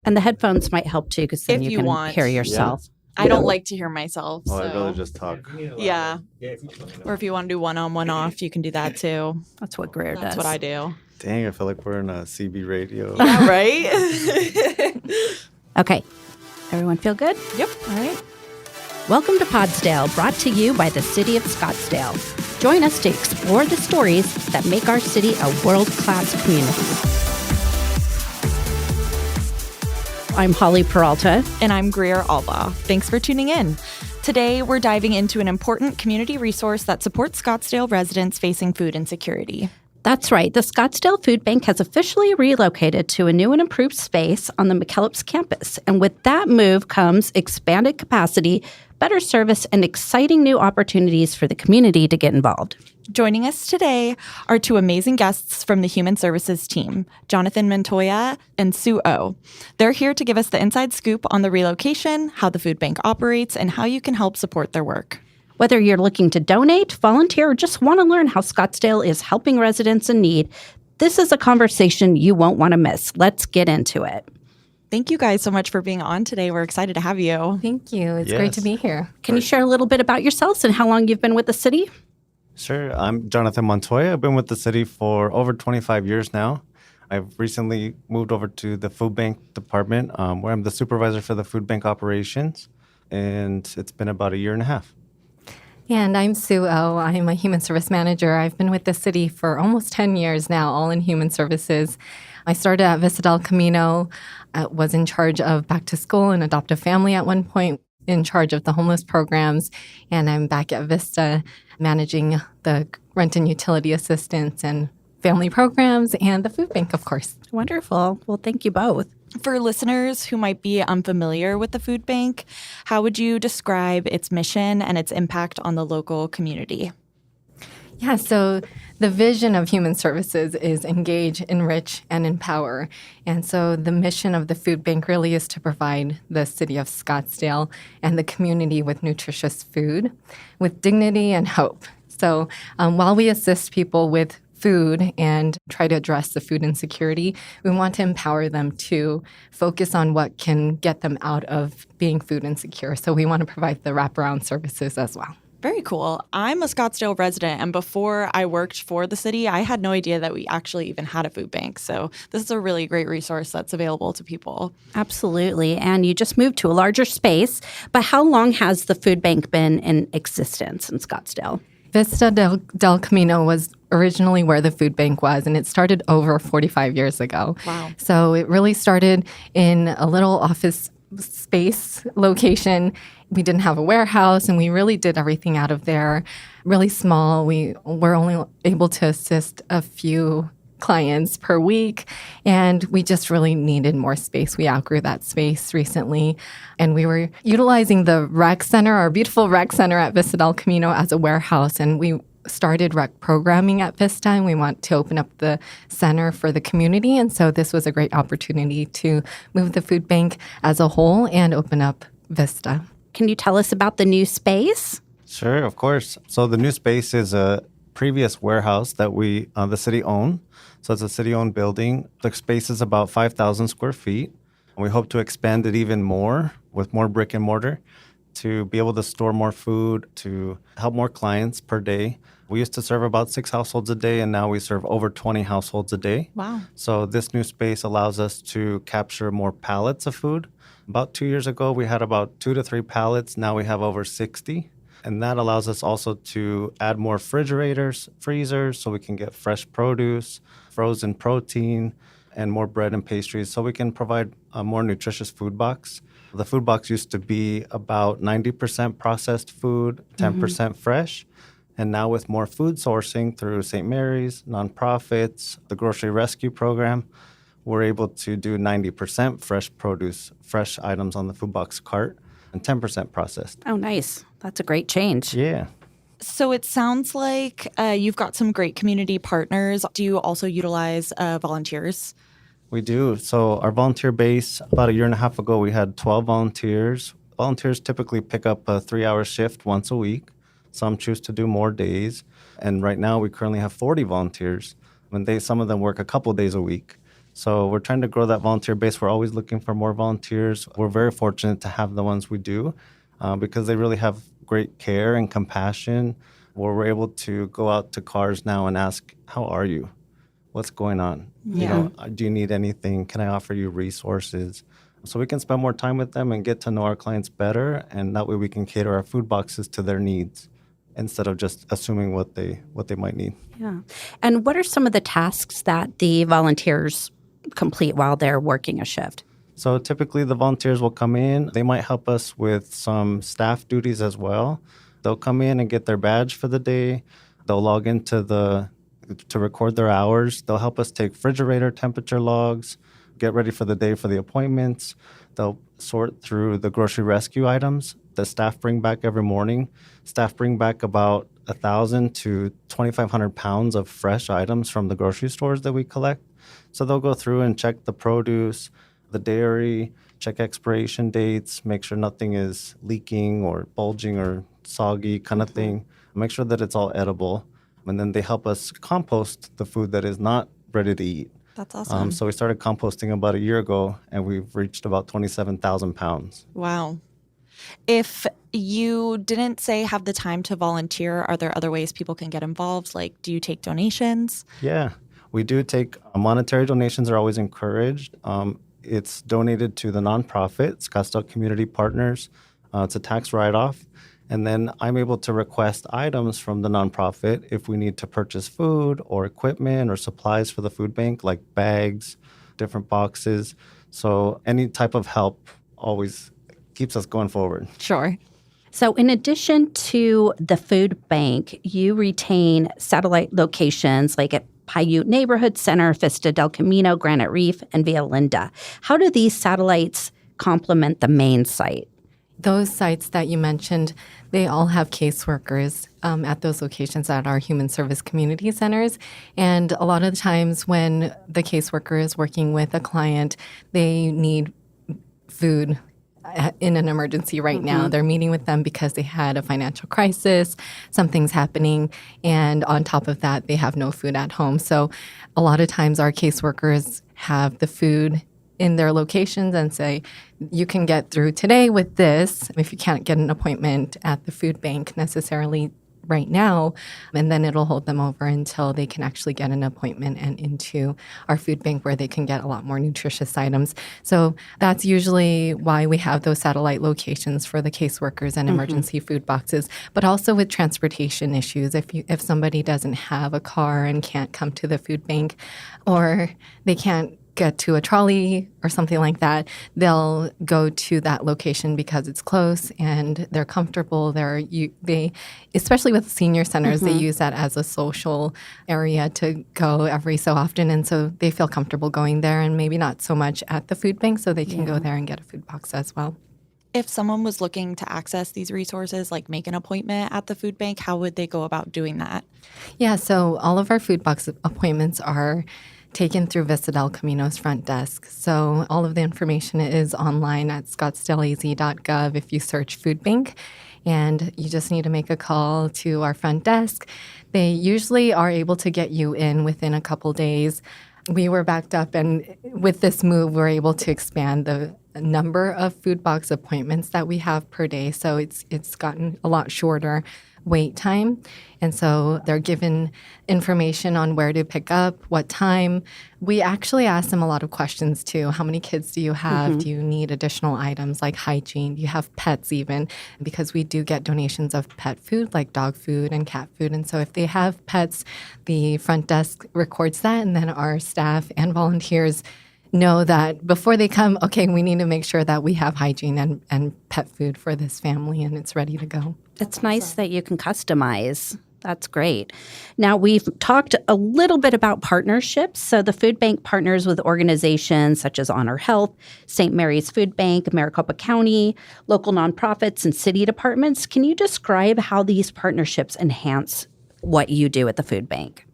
And the headphones might help too, because then If you you can want. hear yourself. I don't like to hear myself. Oh, So. I'd rather just talk. Yeah. Or if you want to do one on, one off, you can do that too. That's what Greer does. That's what I do. Dang, I feel like we're in a CB radio. Yeah, right? Okay. Everyone feel good? Yep. All right. Welcome to Podsdale, brought to you by the City of Scottsdale. Join us to explore the stories that make our city a world-class community. I'm Holly Peralta. And I'm Greer Alba. Thanks for tuning in. Today, we're diving into an important community resource that supports Scottsdale residents facing food insecurity. That's right. The Scottsdale Food Bank has officially relocated to a new and improved space on the McKellips Campus. And with that move comes expanded capacity, better service, and exciting new opportunities for the community to get involved. Joining us today are two amazing guests from the Human Services team, Jonathan Montoya and Sue O. They're here to give us the inside scoop on the relocation, how the food bank operates, and how you can help support their work. Whether you're looking to donate, volunteer, or just want to learn how Scottsdale is helping residents in need, this is a conversation you won't want to miss. Let's get into it. Thank you guys so much for being on today. We're excited to have you. Thank you. It's great to be here. Can you share a little bit about yourselves and how long you've been with the city? Sure. I'm Jonathan Montoya. I've been with the city for over 25 years now. I've recently moved over to the food bank department, where I'm the supervisor for the food bank operations, and it's been about a year and a half. And I'm Sue O. I'm a human service manager. I've been with the city for almost 10 years now, all in human services. I started at Vista del Camino, was in charge of back to school and adopt a family at one point, in charge of the homeless programs, and I'm back at Vista managing the rent and utility assistance and family programs and the food bank, of course. Wonderful. Well, thank you both. For listeners who might be unfamiliar with the food bank, how would you describe its mission and its impact on the local community? Yeah, so the vision of human services is engage, enrich, and empower. And so the mission of the food bank really is to provide the city of Scottsdale and the community with nutritious food, with dignity and hope. So while we assist people with food and try to address the food insecurity, we want to empower them to focus on what can get them out of being food insecure. So we want to provide the wraparound services as well. Very cool. I'm a Scottsdale resident, and before I worked for the city, I had no idea that we actually even had a food bank. So this is a really great resource that's available to people. Absolutely. And you just moved to a larger space. But how long has the food bank been in existence in Scottsdale? Vista del Camino was originally where the food bank was, and it started over 45 years ago. Wow. So it really started in a little office space location. We didn't have a warehouse, and we really did everything out of there, really small. We were only able to assist a few clients per week, and we just really needed more space. We outgrew that space recently, and we were utilizing the rec center, our beautiful rec center at Vista del Camino, as a warehouse, and we started rec programming at Vista, and we want to open up the center for the community, and so this was a great opportunity to move the food bank as a whole and open up Vista. Can you tell us about the new space? Sure, of course. So the new space is a previous warehouse that the city owned. So it's a city-owned building. The space is about 5,000 square feet. And we hope to expand it even more with more brick and mortar to be able to store more food, to help more clients per day. We used to serve about 6 households a day, and now we serve over 20 households a day. Wow. So this new space allows us to capture more pallets of food. About 2 years ago, we had about 2 to 3 pallets. Now we have over 60. And that allows us also to add more refrigerators, freezers, so we can get fresh produce, frozen protein, and more bread and pastries, so we can provide a more nutritious food box. The food box used to be about 90% processed food, 10% fresh. And now with more food sourcing through St. Mary's, nonprofits, the Grocery Rescue Program, we're able to do 90% fresh produce, fresh items on the food box cart, and 10% processed. Oh, nice. That's a great change. Yeah. So it sounds like you've got some great community partners. Do you also utilize volunteers? We do. So our volunteer base, about a year and a half ago, we had 12 volunteers. Volunteers typically pick up a 3-hour shift once a week. Some choose to do more days. And right now we currently have 40 volunteers. Some of them work a couple days a week. So we're trying to grow that volunteer base. We're always looking for more volunteers. We're very fortunate to have the ones we do because they really have great care and compassion, where we're able to go out to cars now and ask, how are you? What's going on? Do you need anything? Can I offer you resources? So we can spend more time with them and get to know our clients better, and that way we can cater our food boxes to their needs instead of just assuming what they might need. Yeah. And what are some of the tasks that the volunteers complete while they're working a shift? So typically the volunteers will come in. They might help us with some staff duties as well. They'll come in and get their badge for the day. They'll log into to record their hours. They'll help us take refrigerator temperature logs, get ready for the day for the appointments. They'll sort through the grocery rescue items the staff bring back every morning. Staff bring back about 1,000 to 2,500 pounds of fresh items from the grocery stores that we collect. So they'll go through and check the produce, the dairy, check expiration dates, make sure nothing is leaking or bulging or soggy kind of thing. Make sure that it's all edible. And then they help us compost the food that is not ready to eat. That's awesome. So we started composting about a year ago, and we've reached about 27,000 pounds. Wow. If you didn't have the time to volunteer, are there other ways people can get involved? Like, do you take donations? Yeah, we do take monetary donations are always encouraged. It's donated to the nonprofit, Scottsdale Community Partners. It's a tax write-off. And then I'm able to request items from the nonprofit if we need to purchase food or equipment or supplies for the food bank, like bags, different boxes. So any type of help always keeps us going forward. Sure. So in addition to the food bank, you retain satellite locations like at Paiute Neighborhood Center, Vista del Camino, Granite Reef, and Via Linda. How do these satellites complement the main site? Those sites that you mentioned, they all have caseworkers at those locations at our human service community centers. And a lot of the times when the caseworker is working with a client, they need food in an emergency right now. They're meeting with them because they had a financial crisis, something's happening, and on top of that, they have no food at home. So a lot of times our caseworkers have the food in their locations and say, you can get through today with this if you can't get an appointment at the food bank necessarily right now, and then it'll hold them over until they can actually get an appointment and into our food bank where they can get a lot more nutritious items. So that's usually why we have those satellite locations for the caseworkers and emergency food boxes, but also with transportation issues. If somebody doesn't have a car and can't come to the food bank, or they can't get to a trolley or something like that, they'll go to that location because it's close and they're comfortable. They, especially with senior centers, they use that as a social area to go every so often, and so they feel comfortable going there, and maybe not so much at the food bank, so they can go there and get a food box as well. If someone was looking to access these resources, like make an appointment at the food bank, how would they go about doing that? Yeah, so all of our food box appointments are taken through Vista del Camino's front desk. So all of the information is online at scottsdaleaz.gov if you search food bank, and you just need to make a call to our front desk. They usually are able to get you in within a couple days. We were backed up, and with this move, we're able to expand the number of food box appointments that we have per day. So it's gotten a lot shorter wait time. And so they're given information on where to pick up, what time. We actually ask them a lot of questions too. How many kids do you have? Do you need additional items like hygiene? Do you have pets even? Because we do get donations of pet food like dog food and cat food. And so if they have pets, the front desk records that, and then our staff and volunteers know that before they come, okay, we need to make sure that we have hygiene and pet food for this family and it's ready to go. It's nice that you can customize. That's great. Now, we've talked a little bit about partnerships. So the food bank partners with organizations such as Honor Health, St. Mary's Food Bank, Maricopa County, local nonprofits, and city departments. Can you describe how these partnerships enhance what you do at the food bank?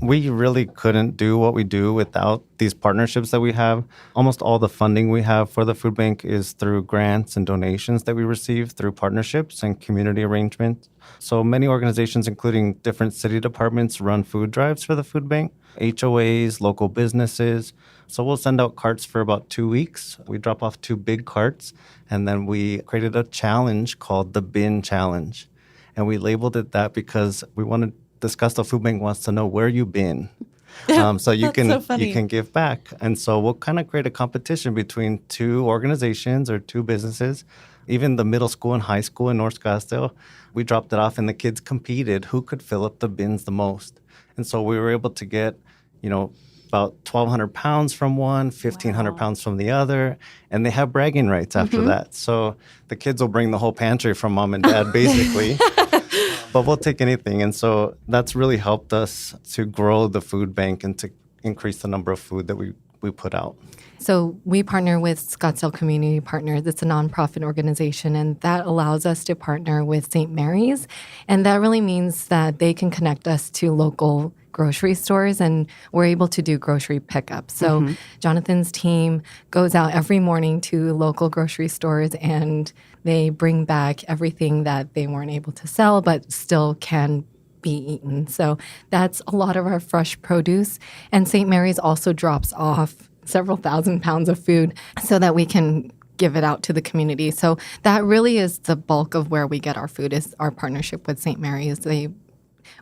We really couldn't do what we do without these partnerships that we have. Almost all the funding we have for the food bank is through grants and donations that we receive through partnerships and community arrangements. So many organizations, including different city departments, run food drives for the food bank, HOAs, local businesses. So we'll send out carts for about 2 weeks. We drop off 2 big carts, and then we created a challenge called the Bin Challenge. And we labeled it that because we wanted the Scottsdale Food Bank wants to know where you've been, so you can you can give back. And so we'll kind of create a competition between 2 organizations or 2 businesses. Even the middle school and high school in North Scottsdale, we dropped it off, and the kids competed who could fill up the bins the most. And so we were able to get, about 1,200 pounds from one, 1,500 pounds from the other, and they have bragging rights after that. So the kids will bring the whole pantry from mom and dad, basically. But we'll take anything. And so that's really helped us to grow the food bank and to increase the number of food that we put out. So we partner with Scottsdale Community Partners. It's a nonprofit organization, and that allows us to partner with St. Mary's. And that really means that they can connect us to local grocery stores, and we're able to do grocery pickup. So Jonathan's team goes out every morning to local grocery stores, and they bring back everything that they weren't able to sell but still can be eaten. So that's a lot of our fresh produce. And St. Mary's also drops off several thousand pounds of food so that we can give it out to the community. So that really is the bulk of where we get our food, is our partnership with St. Mary's.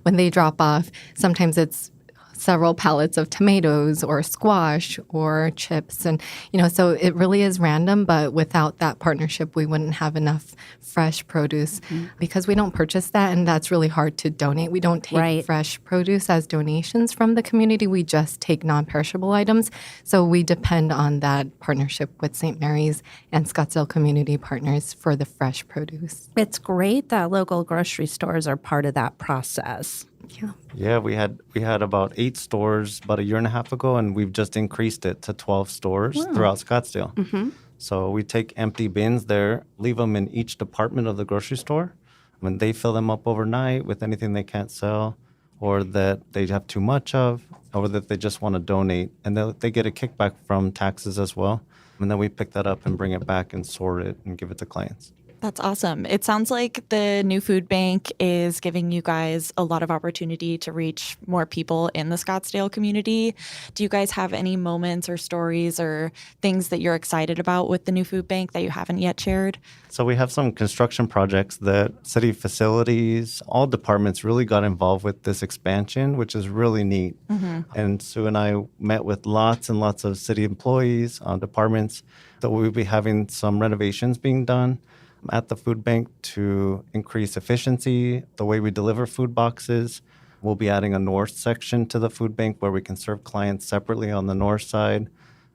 When they drop off, sometimes it's several pallets of tomatoes or squash or chips. And, so it really is random, but without that partnership, we wouldn't have enough fresh produce because we don't purchase that, and that's really hard to donate. We don't take fresh produce as donations from the community. We just take non-perishable items. So we depend on that partnership with St. Mary's and Scottsdale Community Partners for the fresh produce. It's great that local grocery stores are part of that process. Yeah, we had about 8 stores about a year and a half ago, and we've just increased it to 12 stores throughout Scottsdale. So we take empty bins there, leave them in each department of the grocery store. When they fill them up overnight with anything they can't sell, or that they have too much of, or that they just want to donate, and they get a kickback from taxes as well. And then we pick that up and bring it back and sort it and give it to clients. That's awesome. It sounds like the new food bank is giving you guys a lot of opportunity to reach more people in the Scottsdale community. Do you guys have any moments or stories or things that you're excited about with the new food bank that you haven't yet shared? So we have some construction projects that city facilities, all departments really got involved with this expansion, which is really neat. And Sue and I met with lots and lots of city employees, departments, that we'll be having some renovations being done at the food bank to increase efficiency, the way we deliver food boxes. We'll be adding a north section to the food bank where we can serve clients separately on the north side.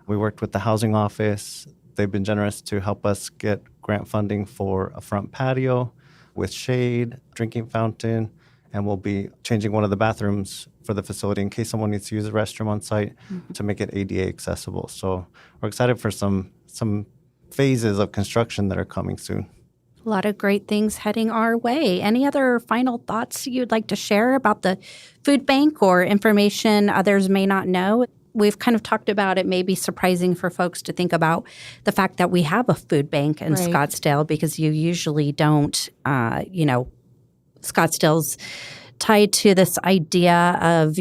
We worked with the housing office. They've been generous to help us get grant funding for a front patio with shade, drinking fountain, and we'll be changing one of the bathrooms for the facility in case someone needs to use the restroom on site to make it ADA accessible. So we're excited for some phases of construction that are coming soon. A lot of great things heading our way. Any other final thoughts you'd like to share about the food bank or information others may not know? We've kind of talked about it may be surprising for folks to think about the fact that we have a food bank in Scottsdale, because you usually don't, Scottsdale's tied to this idea of,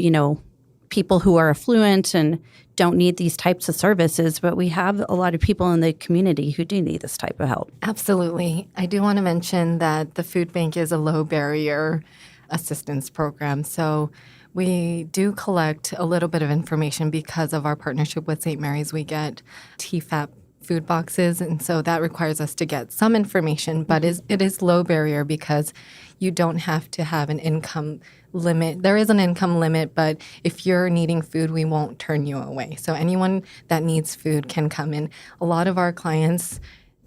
people who are affluent and don't need these types of services, but we have a lot of people in the community who do need this type of help. Absolutely. I do want to mention that the food bank is a low barrier assistance program. So we do collect a little bit of information because of our partnership with St. Mary's. We get TFAP food boxes, and so that requires us to get some information, but it is low barrier because you don't have to have an income limit. There is an income limit, but if you're needing food, we won't turn you away. So anyone that needs food can come in. A lot of our clients,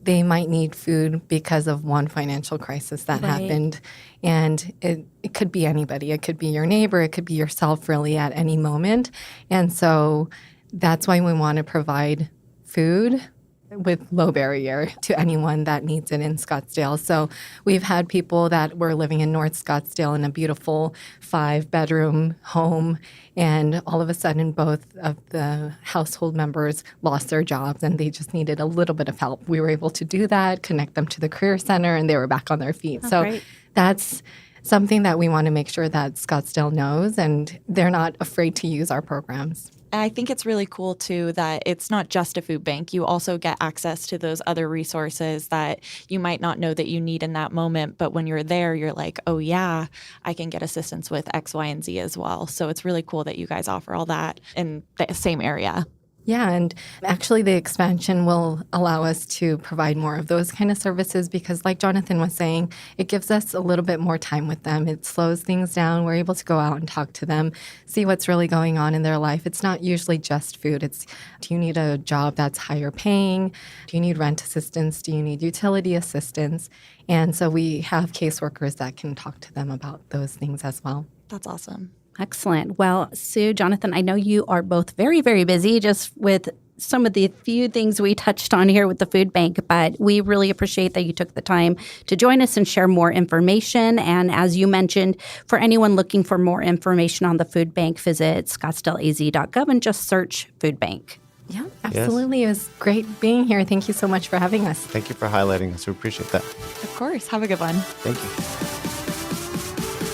they might need food because of one financial crisis that happened. And it could be anybody. It could be your neighbor. It could be yourself, really, at any moment. And so that's why we want to provide food with low barrier to anyone that needs it in Scottsdale. So we've had people that were living in North Scottsdale in a beautiful 5-bedroom home, and all of a sudden both of the household members lost their jobs and they just needed a little bit of help. We were able to do that, connect them to the Career Center, and they were back on their feet. Oh, so great. That's something that we want to make sure that Scottsdale knows, and they're not afraid to use our programs. And I think it's really cool, too, that it's not just a food bank. You also get access to those other resources that you might not know that you need in that moment. But when you're there, you're like, oh, yeah, I can get assistance with X, Y, and Z as well. So it's really cool that you guys offer all that in the same area. Yeah, and actually the expansion will allow us to provide more of those kind of services because, like Jonathan was saying, it gives us a little bit more time with them. It slows things down. We're able to go out and talk to them, see what's really going on in their life. It's not usually just food. It's, do you need a job that's higher paying? Do you need rent assistance? Do you need utility assistance? And so we have caseworkers that can talk to them about those things as well. That's awesome. Excellent. Well, Sue, Jonathan, I know you are both very, very busy just with some of the few things we touched on here with the food bank, but we really appreciate that you took the time to join us and share more information. And as you mentioned, for anyone looking for more information on the food bank, visit scottsdaleaz.gov and just search food bank. Yeah, absolutely. Yes. It was great being here. Thank you so much for having us. Thank you for highlighting us. We appreciate that. Of course. Have a good one. Thank you.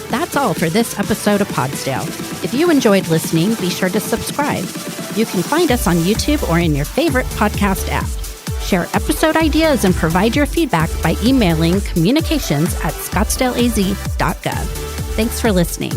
That's all for this episode of Podsdale. If you enjoyed listening, be sure to subscribe. You can find us on YouTube or in your favorite podcast app. Share episode ideas and provide your feedback by emailing communications@scottsdaleaz.gov. Thanks for listening.